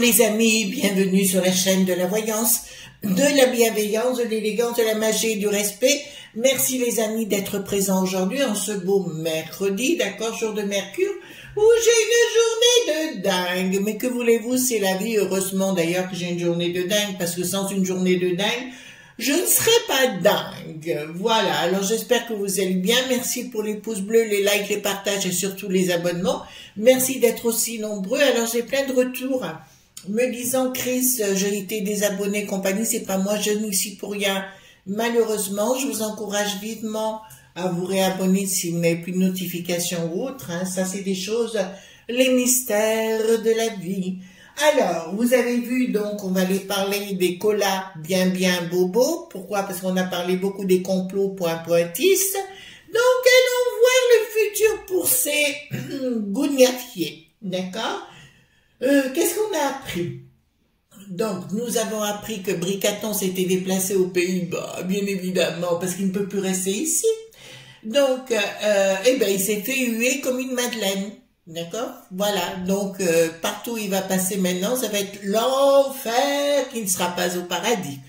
les amis, bienvenue sur la chaîne de la voyance, de la bienveillance, de l'élégance, de la magie et du respect. Merci les amis d'être présents aujourd'hui en ce beau mercredi, d'accord, jour de Mercure, où j'ai une journée de dingue. Mais que voulez-vous, c'est la vie, heureusement d'ailleurs que j'ai une journée de dingue, parce que sans une journée de dingue, je ne serais pas dingue. Voilà, alors j'espère que vous allez bien. Merci pour les pouces bleus, les likes, les partages et surtout les abonnements. Merci d'être aussi nombreux. Alors j'ai plein de retours me disant Chris, j'ai été désabonné, compagnie, c'est pas moi, je n'y suis pour rien. Malheureusement, je vous encourage vivement à vous réabonner si vous n'avez plus de notifications ou autre. Hein. Ça, c'est des choses, les mystères de la vie. Alors, vous avez vu, donc, on va aller parler des colas bien bobos. Pourquoi? Parce qu'on a parlé beaucoup des complots pointistes. Donc, allons voir le futur pour ces gougnafiers. D'accord? Qu'est-ce qu'on a appris? Donc, nous avons appris que Bricaton s'était déplacé aux Pays-Bas, bien évidemment, parce qu'il ne peut plus rester ici. Donc, eh ben, il s'est fait huer comme une madeleine. D'accord? Voilà. Donc, partout où il va passer maintenant, ça va être l'enfer qui ne sera pas au paradis.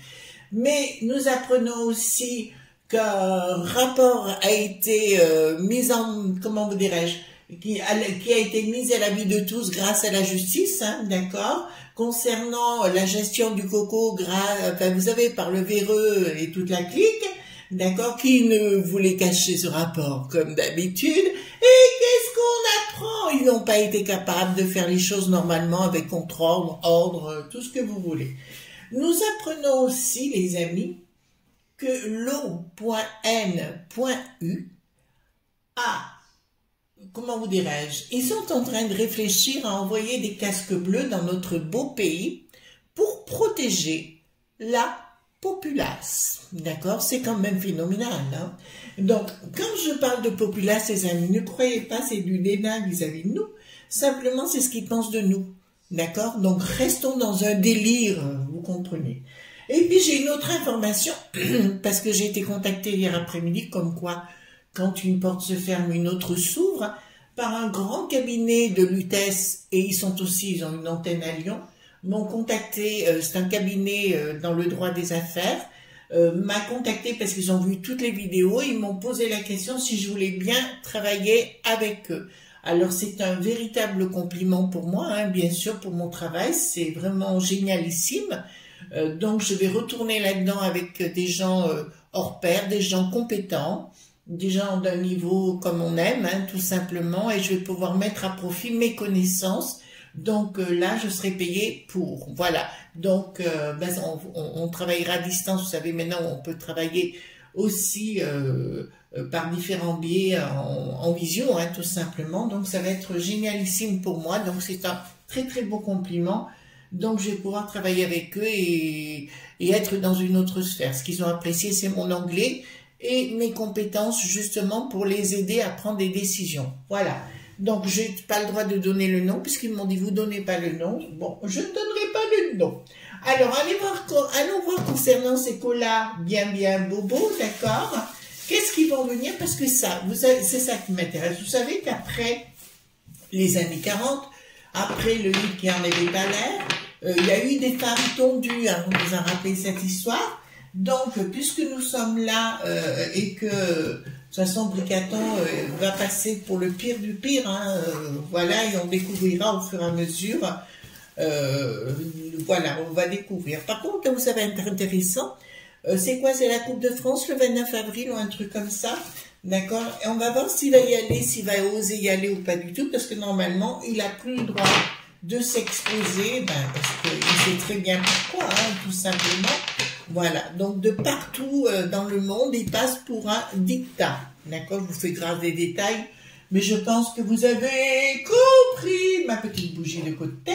Mais nous apprenons aussi qu'un rapport a été mis en, comment vous dirais-je, qui a été mis à la vue de tous grâce à la justice, hein, d'accord, concernant la gestion du coco, enfin, vous savez, par le véreux et toute la clique, d'accord, qui ne voulait cacher ce rapport comme d'habitude. Et qu'est-ce qu'on apprend? Ils n'ont pas été capables de faire les choses normalement avec contrôle, ordre, tout ce que vous voulez. Nous apprenons aussi, les amis, que l'O.N.U a, comment vous dirais-je, ils sont en train de réfléchir à envoyer des casques bleus dans notre beau pays pour protéger la populace. D'accord? C'est quand même phénoménal. Hein? Donc, quand je parle de populace, les amis, ne croyez pas c'est du dédain vis-à-vis de nous. Simplement, c'est ce qu'ils pensent de nous. D'accord? Donc, restons dans un délire, vous comprenez. Et puis, j'ai une autre information, parce que j'ai été contactée hier après-midi, comme quoi, quand une porte se ferme, une autre s'ouvre, par un grand cabinet de Lutèce, et ils ont une antenne à Lyon, m'ont contacté, c'est un cabinet dans le droit des affaires, m'a contacté parce qu'ils ont vu toutes les vidéos, ils m'ont posé la question si je voulais bien travailler avec eux. Alors c'est un véritable compliment pour moi, hein, bien sûr, pour mon travail, c'est vraiment génialissime. Donc je vais retourner là-dedans avec des gens hors pair, des gens compétents, des gens d'un niveau comme on aime, hein, tout simplement, et je vais pouvoir mettre à profit mes connaissances. Donc là, je serai payée pour. Voilà. Donc, ben, on travaillera à distance. Vous savez, maintenant, on peut travailler aussi par différents biais en visio, hein, tout simplement. Donc, ça va être génialissime pour moi. Donc, c'est un très beau compliment. Donc, je vais pouvoir travailler avec eux et être dans une autre sphère. Ce qu'ils ont apprécié, c'est mon anglais et mes compétences, justement, pour les aider à prendre des décisions. Voilà. Donc, je n'ai pas le droit de donner le nom, puisqu'ils m'ont dit, vous ne donnez pas le nom. Bon, je ne donnerai pas le nom. Alors, allons voir concernant ces colas bien bobos, d'accord? Qu'est-ce qu'ils vont venir? Parce que ça, c'est ça qui m'intéresse. Vous savez qu'après les années 40, après le livre qui en avait pas l'air, il y a eu des femmes tondues, hein, on vous a rappelé cette histoire. Donc, puisque nous sommes là et que... De toute façon, Bricaton va passer pour le pire du pire, hein, voilà, et on découvrira au fur et à mesure, voilà, on va découvrir. Par contre, là où ça va être intéressant, c'est quoi? C'est la Coupe de France le 29 avril ou un truc comme ça, d'accord? Et on va voir s'il va y aller, s'il va oser y aller ou pas du tout, parce que normalement, il n'a plus le droit de s'exposer, ben, parce qu'il sait très bien pourquoi, hein, tout simplement. Voilà, donc de partout dans le monde, il passe pour un dictat. D'accord, je vous fais grave des détails, mais je pense que vous avez compris ma petite bougie de côté.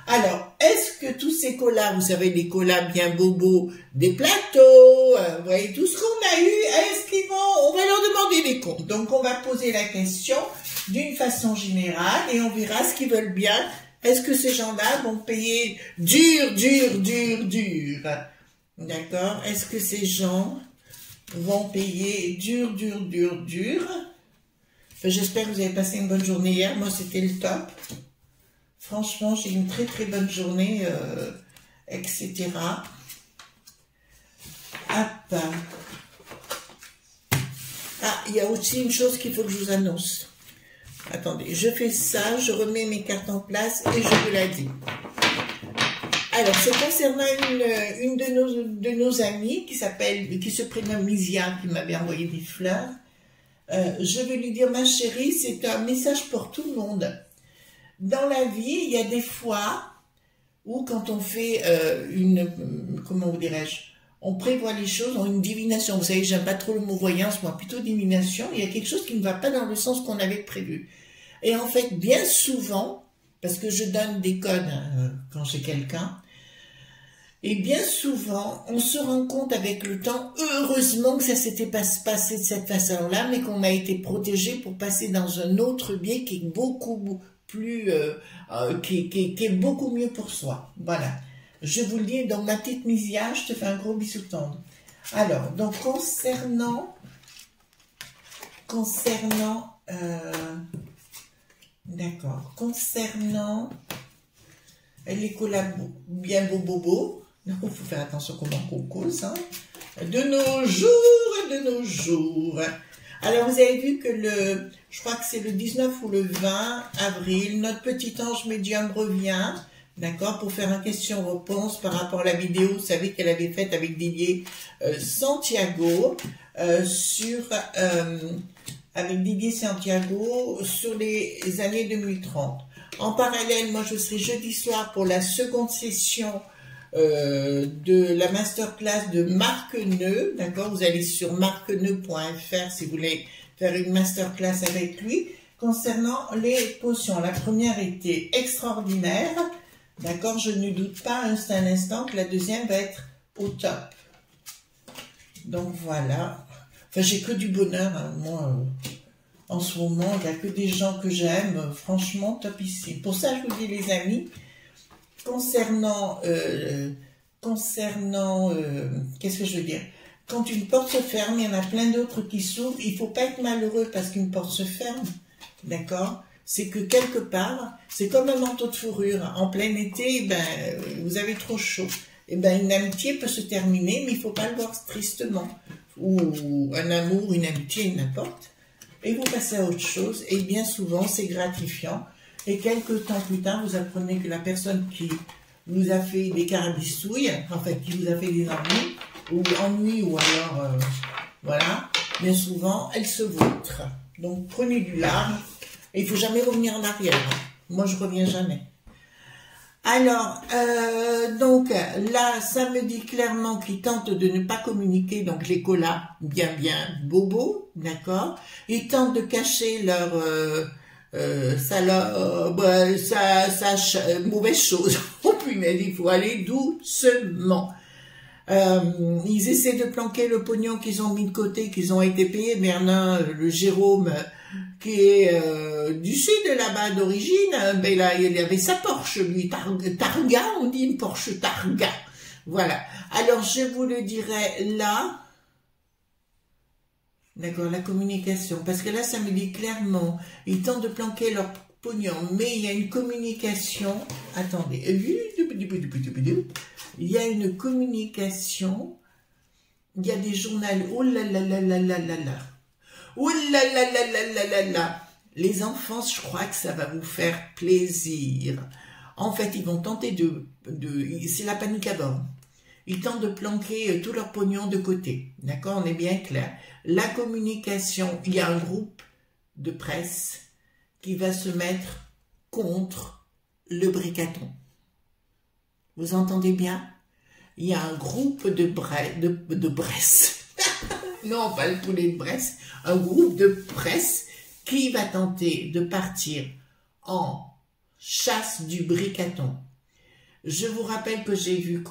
Alors, est-ce que tous ces colas, vous savez, des colas bien bobos, des plateaux, vous voyez, tout ce qu'on a eu, est-ce qu'ils vont, on va leur demander des comptes. Donc, on va poser la question d'une façon générale et on verra ce qu'ils veulent bien. Est-ce que ces gens-là vont payer dur? D'accord? Est-ce que ces gens vont payer dur? J'espère que vous avez passé une bonne journée hier. Moi, c'était le top. Franchement, j'ai une très très bonne journée, etc. Hop. Ah, il y a aussi une chose qu'il faut que je vous annonce. Attendez, je fais ça, je remets mes cartes en place et je vous la dis. Alors, c'est concernant une de nos amies qui se prénomme Misia, qui m'avait envoyé des fleurs. Je vais lui dire, ma chérie, c'est un message pour tout le monde. Dans la vie, il y a des fois où quand on fait comment vous dirais-je, on prévoit les choses en une divination. Vous savez, j'aime pas trop le mot voyance, moi plutôt divination. Il y a quelque chose qui ne va pas dans le sens qu'on avait prévu. Et en fait, bien souvent, parce que je donne des codes quand j'ai quelqu'un, et bien souvent, on se rend compte avec le temps, heureusement que ça s'était passé de cette façon-là, mais qu'on a été protégé pour passer dans un autre biais qui est beaucoup plus, qui est beaucoup mieux pour soi. Voilà. Je vous le dis, donc ma petite Misia, je te fais un gros bisou tendre. Alors, donc d'accord, concernant les collabs bien bobo, il faut faire attention comment on cause, hein, de nos jours. Alors, vous avez vu que je crois que c'est le 19 ou le 20 avril, notre petit ange médium revient, d'accord, pour faire une question-réponse par rapport à la vidéo, vous savez qu'elle avait faite avec Didier Santiago, avec Didier Santiago sur les années 2030. En parallèle, moi je serai jeudi soir pour la seconde session de la masterclass de Marc Neu, d'accord, vous allez sur marqueneu.fr si vous voulez faire une masterclass avec lui, concernant les potions. La première était extraordinaire, d'accord, je ne doute pas un instant que la deuxième va être au top. Donc voilà, enfin j'ai que du bonheur, hein, moi en ce moment, il n'y a que des gens que j'aime, franchement top ici. Pour ça je vous dis les amis, concernant qu'est-ce que je veux dire, quand une porte se ferme, il y en a plein d'autres qui s'ouvrent, il ne faut pas être malheureux parce qu'une porte se ferme, d'accord? C'est que quelque part, c'est comme un manteau de fourrure, en plein été, ben, vous avez trop chaud, et ben, une amitié peut se terminer, mais il ne faut pas le voir tristement, ou un amour, une amitié, n'importe, et vous passez à autre chose, et bien souvent c'est gratifiant, et quelques temps plus tard, vous apprenez que la personne qui vous a fait des carabistouilles, en fait, qui vous a fait des ennuis, ou alors, voilà, bien souvent, elle se vautre. Donc, prenez du large, et il ne faut jamais revenir en arrière. Hein. Moi, je ne reviens jamais. Alors, donc, là, ça me dit clairement qu'ils tentent de ne pas communiquer, donc les colas, bien bobos, d'accord. Ils tentent de cacher leur... mauvaise chose. Oh punaise, il faut aller doucement. Ils essaient de planquer le pognon qu'ils ont mis de côté, qu'ils ont été payés. Merlin, le Jérôme, qui est du sud là-bas d'origine, ben là, il avait sa Porsche, lui, Targa, on dit une Porsche Targa. Voilà. Alors, je vous le dirai là. D'accord, la communication. Parce que là, ça me dit clairement, ils tentent de planquer leur pognon, mais il y a une communication. Attendez. Il y a une communication. Il y a des journaux. Oh là là là là là là là. Oh là là là là là là là. Les enfants, je crois que ça va vous faire plaisir. En fait, ils vont tenter c'est la panique à bord. Ils tentent de planquer tout leur pognon de côté. D'accord, on est bien clair. La communication, il y a un groupe de presse qui va se mettre contre le bricaton. Vous entendez bien? Il y a un groupe de Bresse. Non, pas le poulet de Bresse. Un groupe de presse qui va tenter de partir en chasse du bricaton. Je vous rappelle que j'ai vu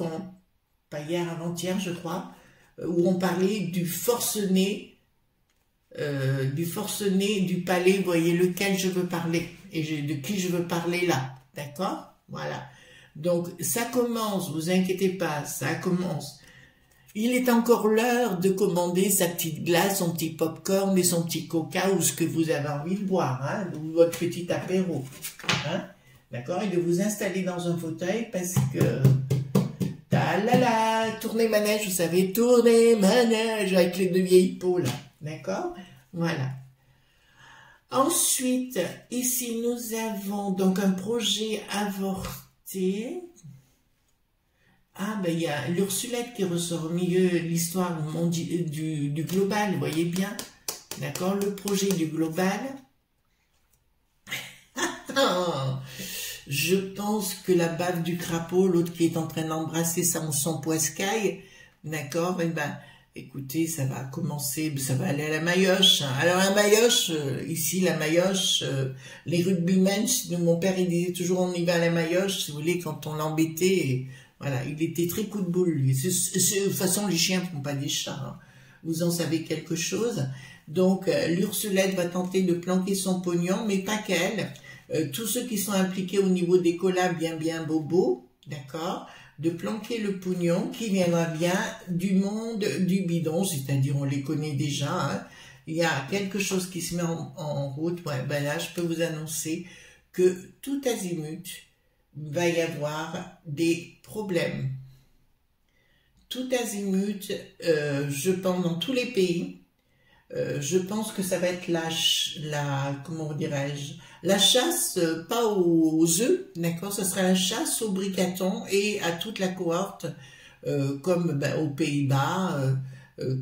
pas hier, avant-hier, je crois, où on parlait du forcené du palais, vous voyez lequel je veux parler, et de qui je veux parler là, d'accord? Voilà. Donc, ça commence, vous inquiétez pas, ça commence. Il est encore l'heure de commander sa petite glace, son petit popcorn et son petit coca, ou ce que vous avez envie de boire, hein, ou votre petit apéro, hein? d'accord, et de vous installer dans un fauteuil parce que, ta la la, tournez manège, vous savez, tournez manège avec les deux vieilles peaux là, d'accord, voilà. Ensuite, ici, nous avons donc un projet avorté. Ah, ben il y a l'Ursulette qui ressort au milieu, l'histoire du global, vous voyez bien, d'accord, le projet du global. Je pense que la bave du crapaud, l'autre qui est en train d'embrasser son poiscaille, d'accord, et ben, écoutez, ça va commencer, ça va aller à la maillotche. Alors la maillotche, ici la maillotche, les rugbymen, mon père il disait toujours on y va à la maillotche, si vous voulez, quand on l'embêtait, voilà, il était très coup de boule lui. De toute façon les chiens ne font pas des chats, hein. Vous en savez quelque chose. Donc l'Ursulette va tenter de planquer son pognon, mais pas qu'elle. Tous ceux qui sont impliqués au niveau des collabs bien bobos, d'accord, de planquer le pognon qui viendra bien du monde du bidon, c'est-à-dire on les connaît déjà, hein. Il y a quelque chose qui se met en route, ouais, ben là je peux vous annoncer que tout azimut va y avoir des problèmes. Tout azimut, je pense dans tous les pays, je pense que ça va être comment dirais-je, la chasse, pas aux œufs, d'accord, ce sera la chasse aux bricatons et à toute la cohorte, comme aux Pays-Bas,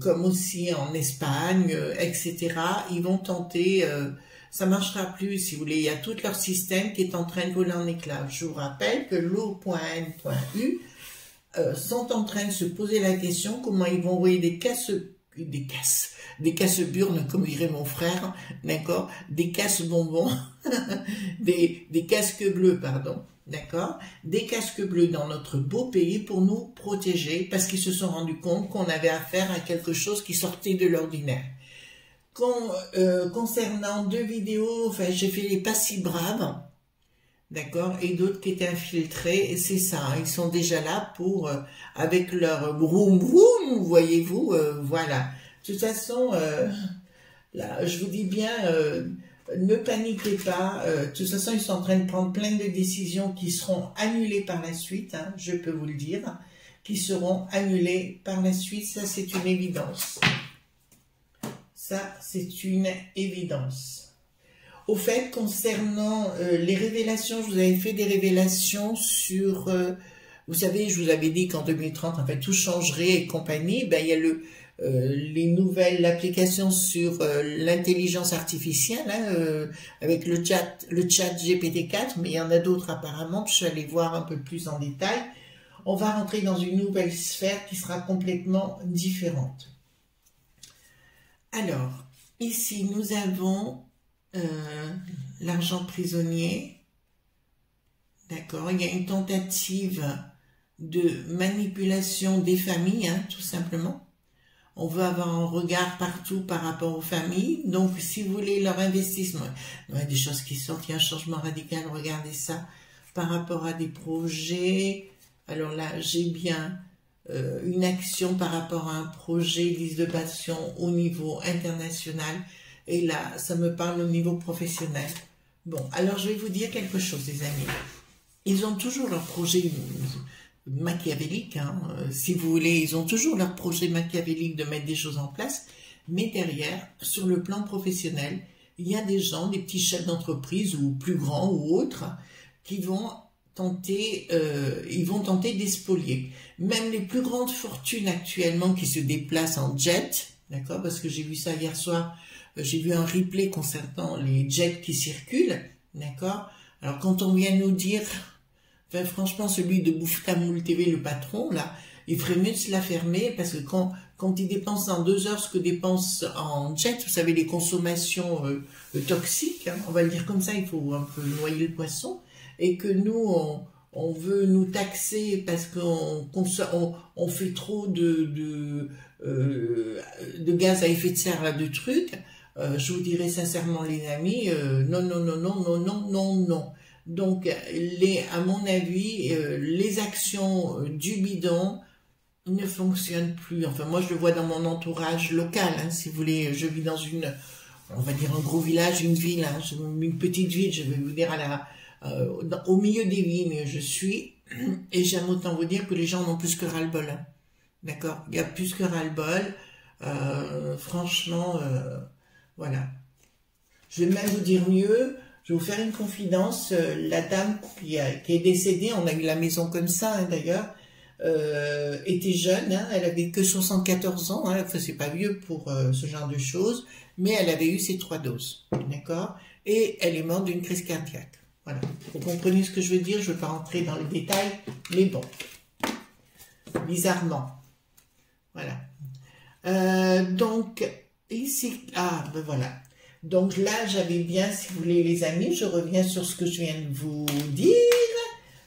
comme aussi en Espagne, etc. Ils vont tenter, ça marchera plus, si vous voulez, il y a tout leur système qui est en train de voler en éclats. Je vous rappelle que l'eau.n.u sont en train de se poser la question comment ils vont envoyer des casse-burnes, comme dirait mon frère, d'accord, des casse-bonbons, des casques bleus, pardon, d'accord, des casques bleus dans notre beau pays pour nous protéger, parce qu'ils se sont rendus compte qu'on avait affaire à quelque chose qui sortait de l'ordinaire. Concernant deux vidéos, enfin, j'ai fait les pas si braves, d'accord, et d'autres qui étaient infiltrés, et c'est ça, hein, ils sont déjà là pour, avec leur broum broum, voyez-vous, voilà. De toute façon, là, je vous dis bien, ne paniquez pas, de toute façon, ils sont en train de prendre plein de décisions qui seront annulées par la suite, hein, je peux vous le dire, qui seront annulées par la suite, ça c'est une évidence. Ça, c'est une évidence. Au fait, concernant les révélations, je vous avais fait des révélations sur, vous savez, je vous avais dit qu'en 2030, en fait, tout changerait et compagnie. Ben, il y a les nouvelles applications sur l'intelligence artificielle, hein, avec le chat GPT-4, mais il y en a d'autres apparemment, je suis allée voir un peu plus en détail. On va rentrer dans une nouvelle sphère qui sera complètement différente. Alors, ici, nous avons l'argent prisonnier, d'accord, il y a une tentative de manipulation des familles, hein, tout simplement. On veut avoir un regard partout par rapport aux familles, donc si vous voulez leur investissement, il y a des choses qui sortent, il y a un changement radical, regardez ça, par rapport à des projets. Alors là, j'ai bien une action par rapport à un projet d'exhibition au niveau international. Et là, ça me parle au niveau professionnel. Bon, alors je vais vous dire quelque chose, les amis. Ils ont toujours leur projet machiavélique, hein. Si vous voulez, ils ont toujours leur projet machiavélique de mettre des choses en place. Mais derrière, sur le plan professionnel, il y a des gens, des petits chefs d'entreprise ou plus grands ou autres, qui vont tenter, d'espolier. Même les plus grandes fortunes actuellement qui se déplacent en jet, d'accord, parce que j'ai vu ça hier soir. J'ai vu un replay concernant les jets qui circulent, d'accord. Alors quand on vient nous dire, enfin franchement celui de Bouftamoul TV, le patron, là, il ferait mieux de se la fermer parce que quand il dépense en 2 heures ce que dépense en jet, vous savez les consommations toxiques, hein, on va le dire comme ça, il faut un peu noyer le poisson, et que nous on veut nous taxer parce qu'on fait trop de gaz à effet de serre, là, de trucs. Je vous dirais sincèrement, les amis, non. Donc, à mon avis, les actions du bidon ne fonctionnent plus. Enfin, moi, je le vois dans mon entourage local, hein, si vous voulez. Je vis dans on va dire un gros village, une ville, hein, une petite ville, je vais vous dire, au milieu des vignes, je suis, et j'aime autant vous dire que les gens n'ont plus que ras-le-bol. Hein. D'accord? Il y a plus que ras-le-bol. Franchement, voilà. Je vais même vous dire mieux. Je vais vous faire une confidence. La dame qui est décédée, on a eu la maison comme ça, hein, d'ailleurs, était jeune. Hein, elle avait que 74 ans. Hein, enfin, c'est pas vieux pour ce genre de choses. Mais elle avait eu ses 3 doses. D'accord? Et elle est morte d'une crise cardiaque. Voilà. Vous comprenez ce que je veux dire? Je ne veux pas rentrer dans les détails. Mais bon. Bizarrement. Voilà. Donc, ici... Ah, ben voilà. Donc là, j'avais bien, si vous voulez, les amis, je reviens sur ce que je viens de vous dire.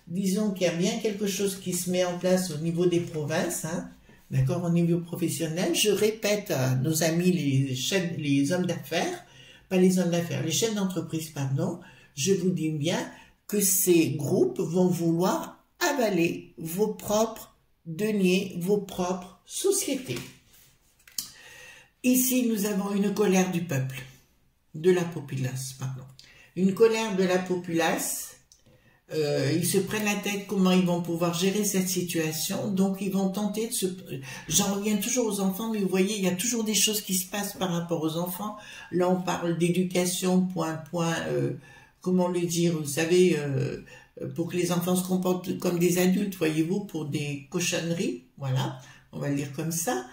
Disons qu'il y a bien quelque chose qui se met en place au niveau des provinces, hein, d'accord, au niveau professionnel. Je répète à nos amis, les hommes d'affaires, pas les hommes d'affaires, les chefs d'entreprise, pardon, je vous dis bien que ces groupes vont vouloir avaler vos propres deniers, vos propres sociétés. Ici, nous avons une colère du peuple. De la populace, pardon. Une colère de la populace. Ils se prennent la tête comment ils vont pouvoir gérer cette situation. Donc, ils vont tenter de se... J'en reviens toujours aux enfants, mais vous voyez, il y a toujours des choses qui se passent par rapport aux enfants. Là, on parle d'éducation, comment le dire, vous savez, pour que les enfants se comportent comme des adultes, voyez-vous, pour des cochonneries. Voilà, on va le dire comme ça.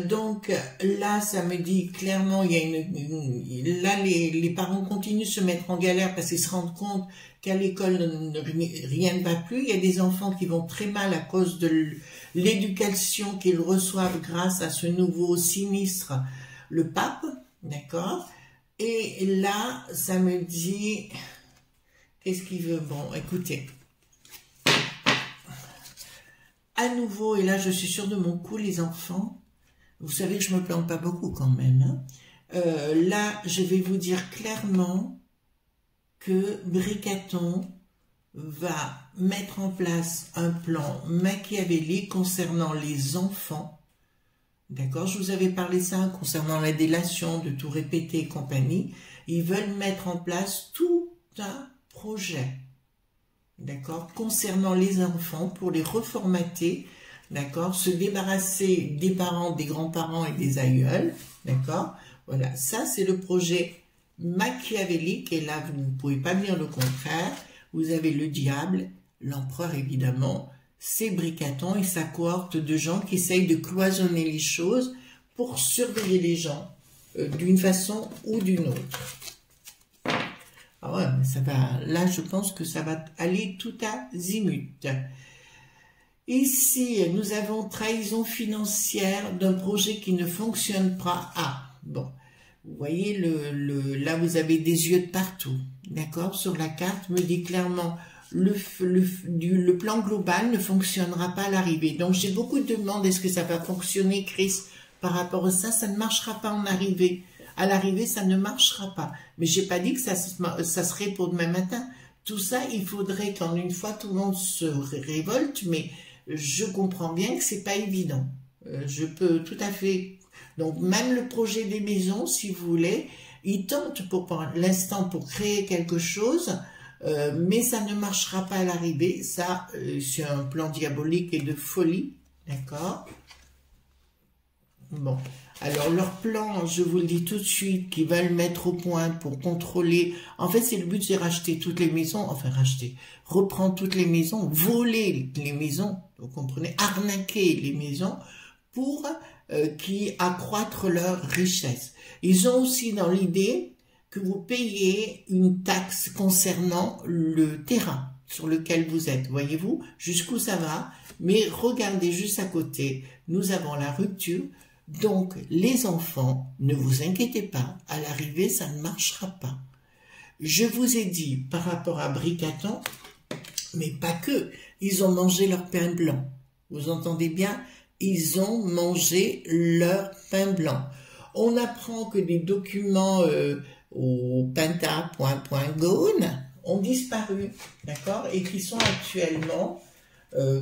Donc là, ça me dit clairement, il y a là les parents continuent de se mettre en galère parce qu'ils se rendent compte qu'à l'école rien ne va plus. Il y a des enfants qui vont très mal à cause de l'éducation qu'ils reçoivent grâce à ce nouveau sinistre, le pape, d'accord. Et là, ça me dit, qu'est-ce qu'il veut? Bon, écoutez. À nouveau, et là je suis sûre de mon coup, les enfants, vous savez que je me plante pas beaucoup quand même. Hein. Là, je vais vous dire clairement que Bricaton va mettre en place un plan machiavélique concernant les enfants. D'accord? Je vous avais parlé ça concernant la délation, de tout répéter et compagnie. Ils veulent mettre en place tout un projet. D'accord, concernant les enfants, pour les reformater, d'accord, se débarrasser des parents, des grands-parents et des aïeuls, d'accord, voilà, ça c'est le projet machiavélique, et là vous ne pouvez pas dire le contraire, vous avez le diable, l'empereur évidemment, c'est Bricaton et sa cohorte de gens qui essayent de cloisonner les choses pour surveiller les gens d'une façon ou d'une autre. Ah ouais, mais ça va, là je pense que ça va aller tout azimut. Ici, nous avons trahison financière d'un projet qui ne fonctionne pas. Ah, bon, vous voyez, là vous avez des yeux de partout, d'accord. Sur la carte, me dit clairement, le plan global ne fonctionnera pas à l'arrivée. Donc j'ai beaucoup de demandes, est-ce que ça va fonctionner, Chris, par rapport à ça? Ça ne marchera pas en arrivée. À l'arrivée, ça ne marchera pas. Mais j'ai pas dit que ça serait pour demain matin. Tout ça, il faudrait qu'en une fois, tout le monde se révolte, mais je comprends bien que c'est pas évident. Je peux tout à fait... Donc, même le projet des maisons, si vous voulez, il tente pour l'instant pour créer quelque chose, mais ça ne marchera pas à l'arrivée. Ça, c'est un plan diabolique et de folie, d'accord? Bon, alors leur plan, je vous le dis tout de suite, qu'ils veulent mettre au point pour contrôler, en fait c'est le but, c'est racheter toutes les maisons, enfin racheter, reprendre toutes les maisons, voler les maisons, vous comprenez, arnaquer les maisons pour qui accroître leur richesse. Ils ont aussi dans l'idée que vous payez une taxe concernant le terrain sur lequel vous êtes, voyez-vous, jusqu'où ça va, mais regardez juste à côté, nous avons la rupture. Donc, les enfants, ne vous inquiétez pas, à l'arrivée, ça ne marchera pas. Je vous ai dit, par rapport à Bricaton, mais pas que, ils ont mangé leur pain blanc. Vous entendez bien? Ils ont mangé leur pain blanc. On apprend que des documents au penta.gone ont disparu, d'accord? Et qui sont actuellement...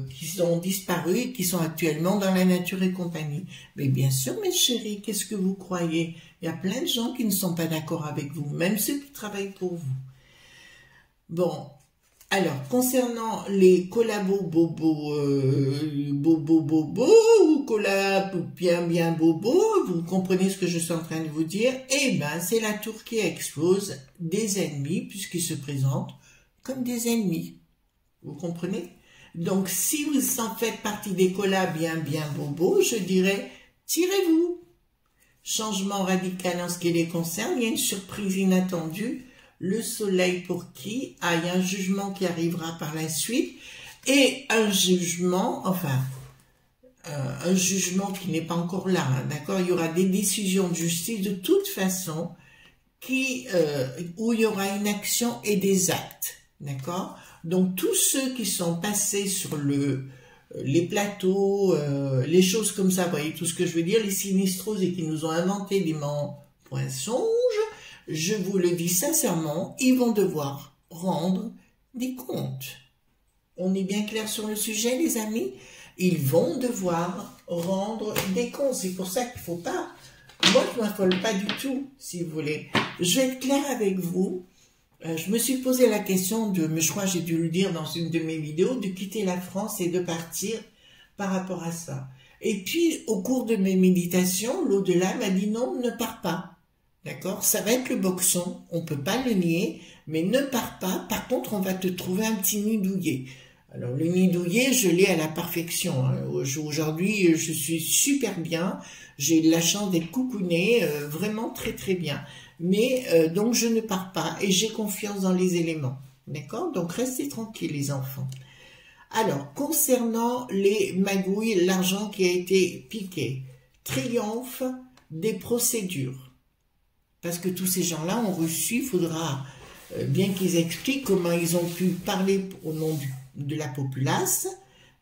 qui ont disparu et qui sont actuellement dans la nature et compagnie. Mais bien sûr, mes chéris, qu'est-ce que vous croyez? Il y a plein de gens qui ne sont pas d'accord avec vous, même ceux qui travaillent pour vous. Bon, alors, concernant les collabos bobo ou collabos bien bobo, vous comprenez ce que je suis en train de vous dire? Eh ben, c'est la tour qui explose des ennemis, puisqu'ils se présentent comme des ennemis. Vous comprenez? Donc, si vous en faites partie des collabs bien bobo, je dirais, tirez-vous. Changement radical en ce qui les concerne, il y a une surprise inattendue. Le soleil pour qui? Ah, il y a un jugement qui arrivera par la suite. Et un jugement, enfin, un jugement qui n'est pas encore là, hein, d'accord? Il y aura des décisions de justice de toute façon où il y aura une action et des actes, d'accord? Donc, tous ceux qui sont passés sur les plateaux, les choses comme ça, vous voyez tout ce que je veux dire, les sinistroses et qui nous ont inventé des mensonges, je vous le dis sincèrement, ils vont devoir rendre des comptes. On est bien clair sur le sujet, les amis? Ils vont devoir rendre des comptes. C'est pour ça qu'il ne faut pas... Moi, je ne m'affole pas du tout, si vous voulez. Je vais être clair avec vous. Je me suis posé la question mais je crois que j'ai dû le dire dans une de mes vidéos, de quitter la France et de partir par rapport à ça. Et puis, au cours de mes méditations, l'au-delà m'a dit non, ne pars pas. D'accord? Ça va être le boxon, on peut pas le nier, mais ne pars pas. Par contre, on va te trouver un petit nid douillet. Alors, le nid douillet, je l'ai à la perfection. Hein. Aujourd'hui, je suis super bien. J'ai la chance d'être coucounée, vraiment très bien. Mais, donc, je ne pars pas et j'ai confiance dans les éléments. D'accord? Donc, restez tranquilles, les enfants. Alors, concernant les magouilles, l'argent qui a été piqué, triomphe des procédures. Parce que tous ces gens-là ont reçu, il faudra bien qu'ils expliquent comment ils ont pu parler au nom de la populace,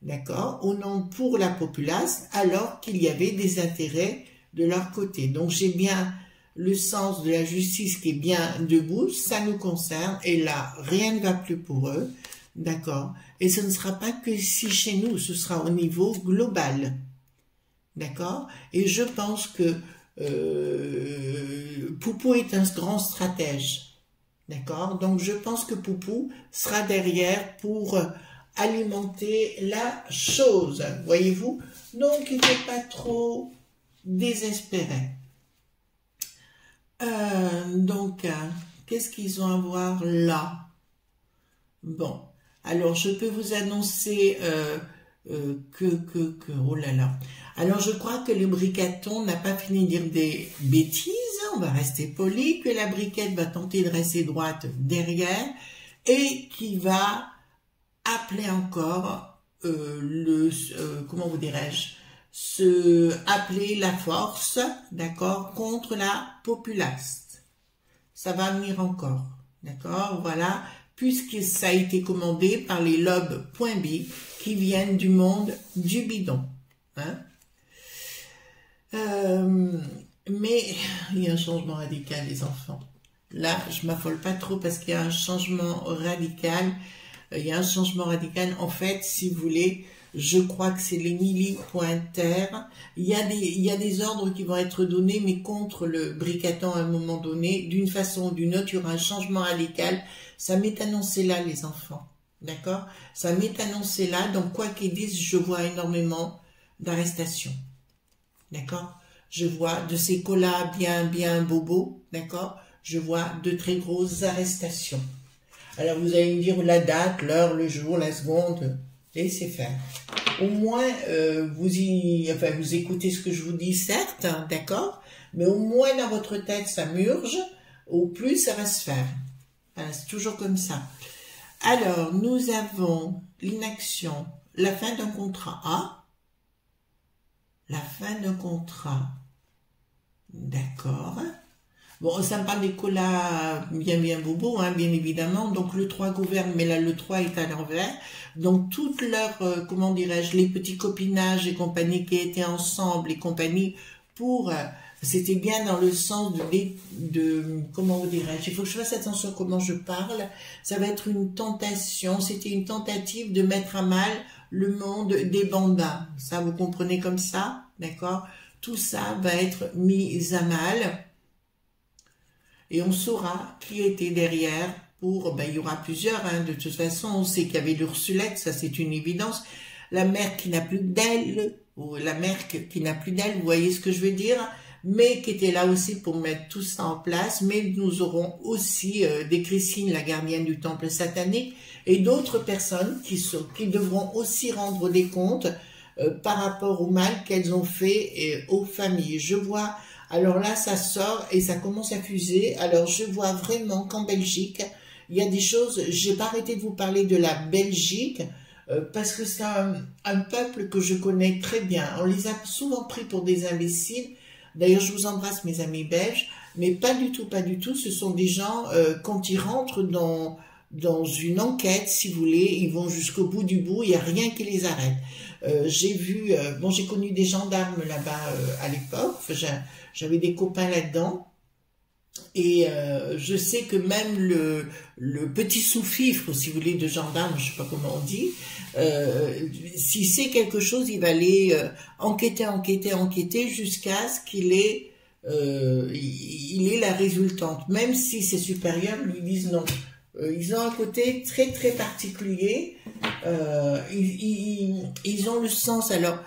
d'accord, au nom pour la populace, alors qu'il y avait des intérêts de leur côté. Donc j'ai bien le sens de la justice qui est bien debout, ça nous concerne, et là, rien ne va plus pour eux, d'accord, et ce ne sera pas que ici chez nous, ce sera au niveau global, d'accord, et je pense que Poupou est un grand stratège, d'accord? Donc je pense que Poupou sera derrière pour alimenter la chose, voyez-vous? Donc il ne faut pas trop désespérer. Qu'est-ce qu'ils ont à voir là? Bon, alors je peux vous annoncer oh là là. Alors je crois que le briqueton n'a pas fini de dire des bêtises, on va rester poli, que la briquette va tenter de rester droite derrière et qui va appeler encore comment vous dirais-je, appeler la force, d'accord, contre la populace. Ça va venir encore, d'accord, voilà, puisque ça a été commandé par les lobes .b qui viennent du monde du bidon. Hein? Mais il y a un changement radical, les enfants. Là, je m'affole pas trop parce qu'il y a un changement radical. Il y a un changement radical. En fait, si vous voulez, je crois que c'est les militaires. Il y a des ordres qui vont être donnés, mais contre le briqueton à un moment donné. D'une façon ou d'une autre, il y aura un changement radical. Ça m'est annoncé là, les enfants. D'accord? Ça m'est annoncé là. Donc, quoi qu'ils disent, je vois énormément d'arrestations. D'accord? Je vois de ces collabs bien bobos. D'accord? Je vois de très grosses arrestations. Alors, vous allez me dire la date, l'heure, le jour, la seconde. Laissez faire. Au moins, vous écoutez ce que je vous dis, certes, hein, d'accord? Mais au moins, dans votre tête, ça murge. Au plus, ça va se faire. Voilà, c'est toujours comme ça. Alors, nous avons l'inaction, la fin d'un contrat A, la fin d'un contrat, d'accord. Bon, ça me parle des colas bien bobos, hein, bien évidemment. Donc, le 3 gouverne, mais là, le 3 est à l'envers. Donc, toutes leurs, comment dirais-je, les petits copinages et compagnie qui étaient ensemble et compagnie pour... c'était bien dans le sens comment vous dirais-je, il faut que je fasse attention à comment je parle. Ça va être une tentation, c'était une tentative de mettre à mal le monde des bambins. Ça, vous comprenez comme ça, d'accord? Tout ça va être mis à mal. Et on saura qui était derrière pour, ben, il y aura plusieurs, hein, de toute façon, on sait qu'il y avait l'Ursulette, ça c'est une évidence, la mère qui n'a plus d'elle, ou la mère qui n'a plus d'elle, vous voyez ce que je veux dire, mais qui était là aussi pour mettre tout ça en place, mais nous aurons aussi des Christine, la gardienne du temple satanique, et d'autres personnes qui devront aussi rendre des comptes par rapport au mal qu'elles ont fait aux familles. Je vois, alors là ça sort et ça commence à fuser, alors je vois vraiment qu'en Belgique, il y a des choses, j'ai pas arrêté de vous parler de la Belgique, parce que c'est un peuple que je connais très bien. On les a souvent pris pour des imbéciles. D'ailleurs, je vous embrasse mes amis belges, mais pas du tout, pas du tout. Ce sont des gens, quand ils rentrent dans une enquête, si vous voulez, ils vont jusqu'au bout du bout, il n'y a rien qui les arrête. J'ai vu, bon, j'ai connu des gendarmes là-bas à l'époque, enfin, j'avais des copains là-dedans, et je sais que même le petit sous-fifre, si vous voulez, de gendarme, je sais pas comment on dit, s'il sait quelque chose, il va aller enquêter jusqu'à ce qu'il ait, il ait la résultante, même si ses supérieurs lui disent non. Ils ont un côté très très particulier, ils ont le sens, alors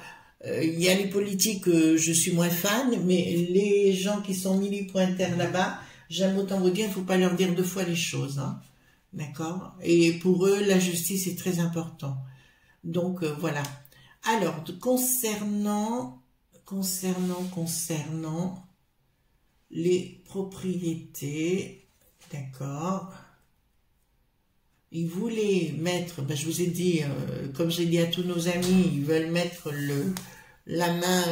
il y a les politiques, je suis moins fan, mais les gens qui sont militaires là-bas, j'aime autant vous dire, il ne faut pas leur dire deux fois les choses, hein, d'accord? Et pour eux, la justice est très important. Donc voilà. Alors, concernant les propriétés, d'accord? Ils voulaient mettre, ben je vous ai dit, comme j'ai dit à tous nos amis, ils veulent mettre la main,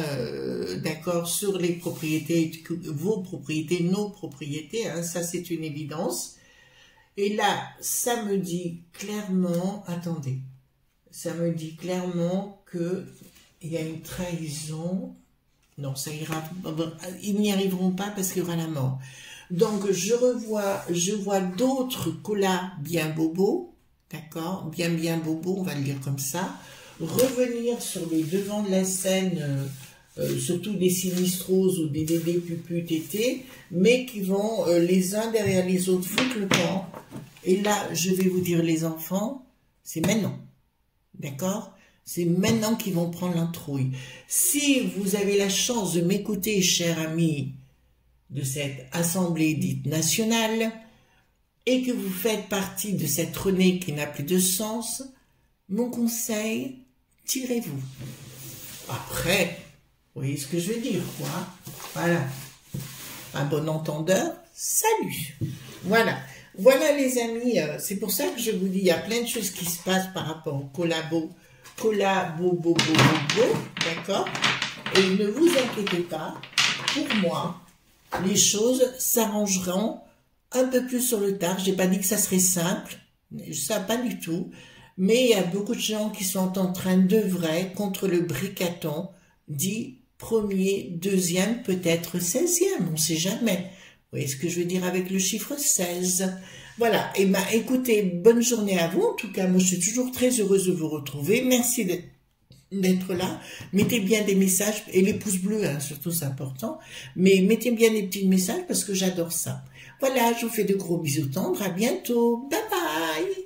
d'accord, sur les propriétés, vos propriétés, nos propriétés, hein, ça c'est une évidence. Et là, ça me dit clairement, attendez, ça me dit clairement que il y a une trahison. Non, ça ira, ils n'y arriveront pas parce qu'il y aura la mort. Donc, je vois d'autres colas bien bobos, d'accord, bien bobos, on va le dire comme ça, revenir sur le devant de la scène, surtout des sinistroses ou des dédés pupus tétés, mais qui vont les uns derrière les autres foutre le camp. Et là, je vais vous dire, les enfants, c'est maintenant, d'accord? C'est maintenant qu'ils vont prendre l'introuille. Si vous avez la chance de m'écouter, chers amis, de cette assemblée dite nationale, et que vous faites partie de cette renée qui n'a plus de sens, mon conseil, tirez-vous. Après, vous voyez ce que je veux dire, quoi. Voilà. Un bon entendeur, salut. Voilà. Voilà les amis, c'est pour ça que je vous dis, il y a plein de choses qui se passent par rapport au collabo, d'accord? Et ne vous inquiétez pas, pour moi, les choses s'arrangeront un peu plus sur le tard. Je n'ai pas dit que ça serait simple, ça pas du tout, mais il y a beaucoup de gens qui sont en train d'œuvrer contre le bricaton, dit premier, deuxième, peut-être 16e, on ne sait jamais. Vous voyez ce que je veux dire avec le chiffre 16? Voilà, et ben écoutez, bonne journée à vous. En tout cas, moi je suis toujours très heureuse de vous retrouver. Merci d'être là. Mettez bien des messages, et les pouces bleus, hein, surtout c'est important, mais mettez bien des petits messages parce que j'adore ça. Voilà, je vous fais de gros bisous tendres, à bientôt, bye bye.